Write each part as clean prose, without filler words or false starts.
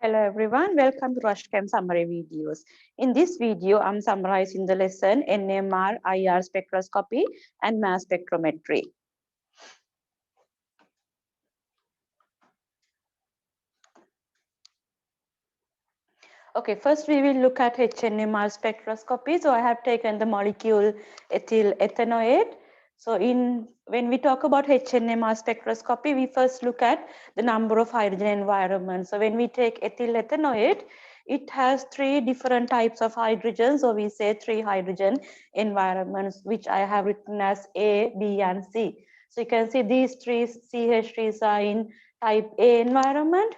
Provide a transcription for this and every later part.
Hello everyone, welcome to RushChem summary videos. In this video, I'm summarizing the lesson NMR, IR spectroscopy and mass spectrometry. Okay, first we will look at HNMR spectroscopy. So I have taken the molecule ethyl ethanoate. So when we talk about HNMR spectroscopy, we first look at the number of hydrogen environments. So when we take ethyl ethanoate, it has three different types of hydrogen. So we say three hydrogen environments, which I have written as A, B, and C. So you can see these three CH3s are in type A environment,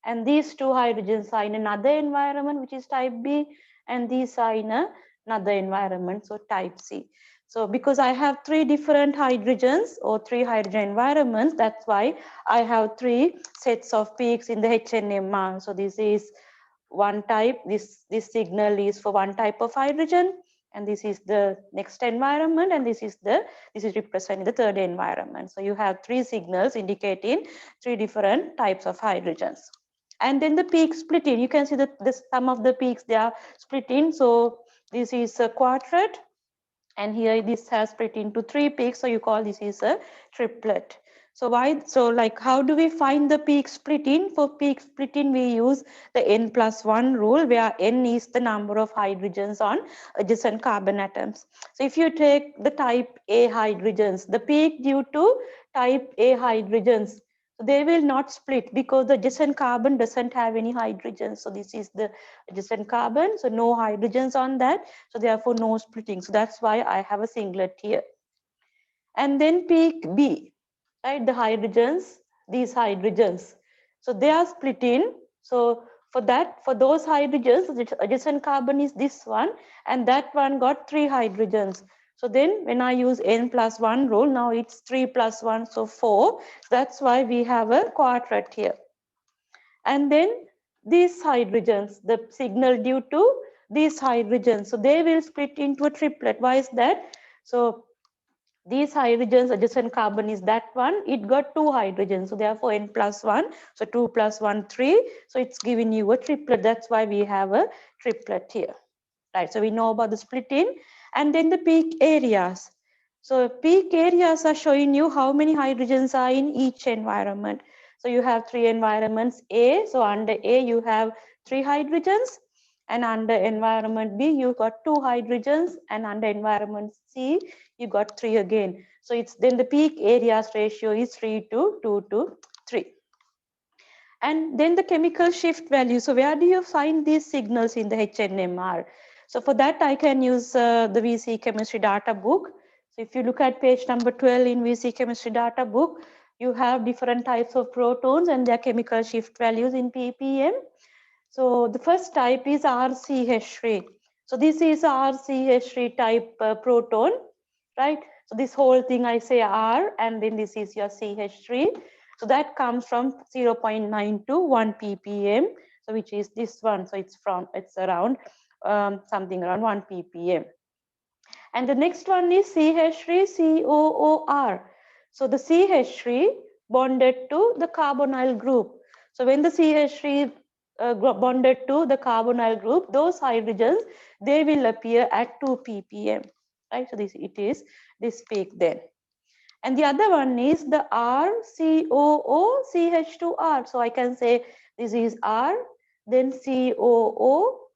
and these two hydrogens are in another environment, which is type B, and these are in another environment, so type C. So because I have three different hydrogens or three hydrogen environments, that's why I have three sets of peaks in the HNMR. So this is one type, this signal is for one type of hydrogen, and this is the next environment, and this is representing the third environment. So you have three signals indicating three different types of hydrogens. And then the peak splitting, you can see that some of the peaks, they are splitting. So this is a quadrat, and here this has split into three peaks, so you call this is a triplet. So how do we find the peak splitting? For peak splitting, we use the n+1 rule, where n is the number of hydrogens on adjacent carbon atoms. So if you take the type A hydrogens, the peak due to type A hydrogens, they will not split because the adjacent carbon doesn't have any hydrogens. So this is the adjacent carbon, so no hydrogens on that, so therefore no splitting. So that's why I have a singlet here. And then peak B, right? The hydrogens, these hydrogens, so they are splitting. So for those hydrogens, the adjacent carbon is this one, and that one got three hydrogens. So then when I use n+1 rule, now it's 3 + 1, so 4. That's why we have a quadrat here. And then these hydrogens, the signal due to these hydrogens, so they will split into a triplet. Why is that? So these hydrogens, adjacent carbon is that one, it got two hydrogens, so therefore n+1, so 2 + 1, 3, so it's giving you a triplet. That's why we have a triplet here, right? So we know about the splitting. And then the peak areas, so peak areas are showing you how many hydrogens are in each environment. So you have three environments A, so under A you have three hydrogens, and under environment B you got two hydrogens, and under environment C you got three again. So it's then the peak areas ratio is 3 to 2 to 3. And then the chemical shift value. So where do you find these signals in the HNMR? So for that I can use the VC chemistry data book. So if you look at page number 12 in VC chemistry data book, you have different types of protons and their chemical shift values in ppm. So the first type is RCH3. So this is RCH3 type proton, right? So this whole thing I say R, and then this is your CH3. So that comes from 0.9 to 1 ppm, so which is this one. So it's around something around 1 ppm. And the next one is CH3COOR. So the CH3 bonded to the carbonyl group. So when the CH3 bonded to the carbonyl group, those hydrogens, they will appear at 2 ppm, right? So it is this peak then. And the other one is the RCOOCH2R. So I can say this is R, then COOCH2.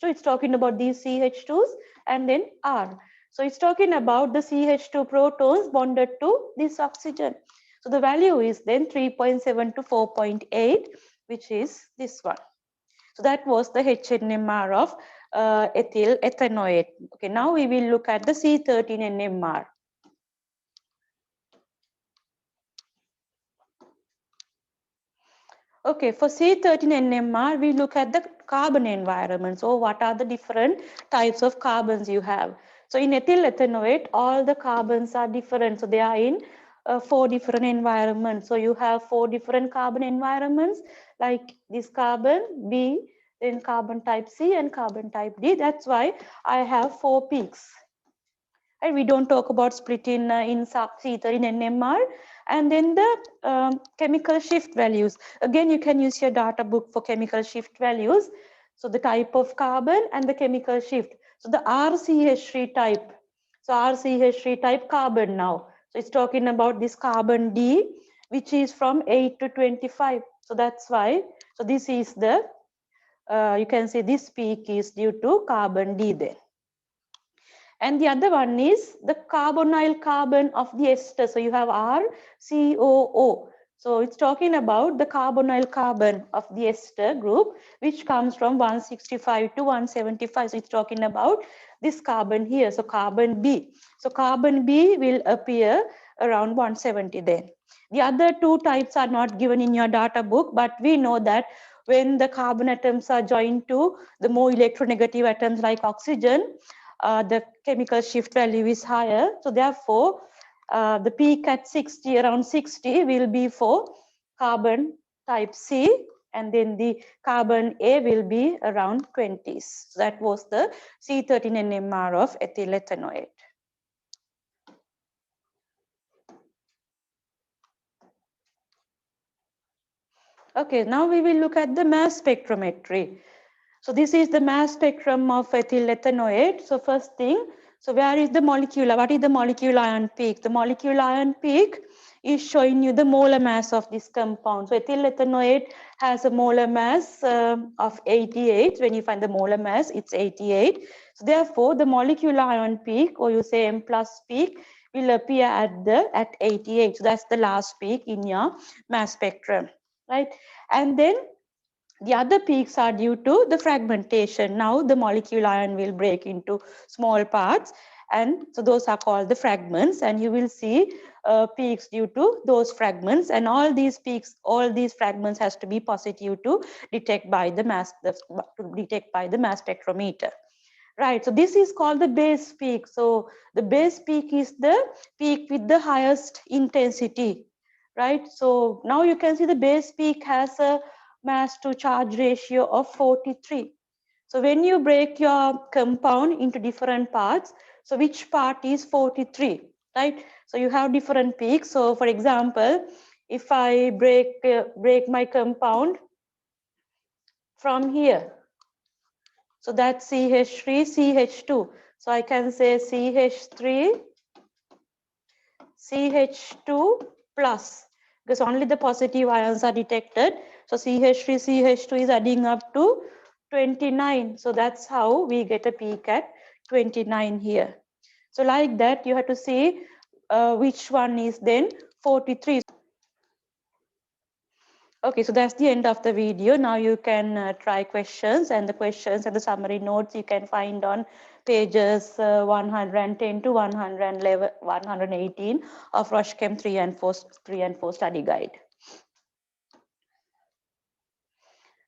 It's talking about these CH2s, and then R. So it's talking about the CH2 protons bonded to this oxygen. So the value is then 3.7 to 4.8, which is this one. So that was the HNMR of ethyl ethanoate. Okay, now we will look at the C13NMR. Okay, for C13NMR, we look at the carbon environment. So what are the different types of carbons you have? So in ethyl ethanoate, all the carbons are different. So they are in 4 different environments. So you have 4 different carbon environments, like this carbon B, then carbon type C and carbon type D. That's why I have 4 peaks. And we don't talk about split in C13NMR. And then the chemical shift values. Again, you can use your data book for chemical shift values. So the type of carbon and the chemical shift. So the RCH3 type. So RCH3 type carbon now. So it's talking about this carbon D, which is from 8 to 25. So that's why. So this is the, you can say this peak is due to carbon D then. And the other one is the carbonyl carbon of the ester. So you have RCOO. So it's talking about the carbonyl carbon of the ester group, which comes from 165 to 175. So it's talking about this carbon here. So carbon B. So carbon B will appear around 170 then. The other two types are not given in your data book, but we know that when the carbon atoms are joined to the more electronegative atoms like oxygen, the chemical shift value is higher. So therefore, the peak at 60, around 60 will be for carbon type C, and then the carbon A will be around 20s. So that was the C13 NMR of ethyl ethanoate. Okay, now we will look at the mass spectrometry. So this is the mass spectrum of ethyl ethanoate. So first thing, so where is the molecular? What is the molecular ion peak? The molecular ion peak is showing you the molar mass of this compound. So ethyl ethanoate has a molar mass of 88. When you find the molar mass, it's 88. So therefore, the molecular ion peak, or you say M plus peak, will appear at 88. So that's the last peak in your mass spectrum, right? And then the other peaks are due to the fragmentation. Now the molecular ion will break into small parts, and so those are called the fragments, and you will see peaks due to those fragments, and all these peaks, all these fragments has to be positive to detect by the mass spectrometer. Right, so this is called the base peak. So the base peak is the peak with the highest intensity, right? So now you can see the base peak has a mass to charge ratio of 43. So when you break your compound into different parts, so which part is 43, right? So you have different peaks. So for example, if I break my compound from here, so that's CH3, CH2. So I can say CH3, CH2 plus, because only the positive ions are detected. So CH3, CH2 is adding up to 29. So that's how we get a peak at 29 here. So like that, you have to see which one is then 43. Okay, so that's the end of the video. Now you can try questions, and the questions and the summary notes you can find on pages 110 to 111, 118 of RocheChem 3 and 4 study guide.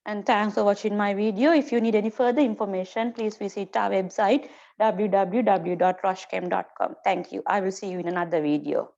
And thanks for watching my video. If you need any further information, please visit our website www.rochechem.com. Thank you. I will see you in another video.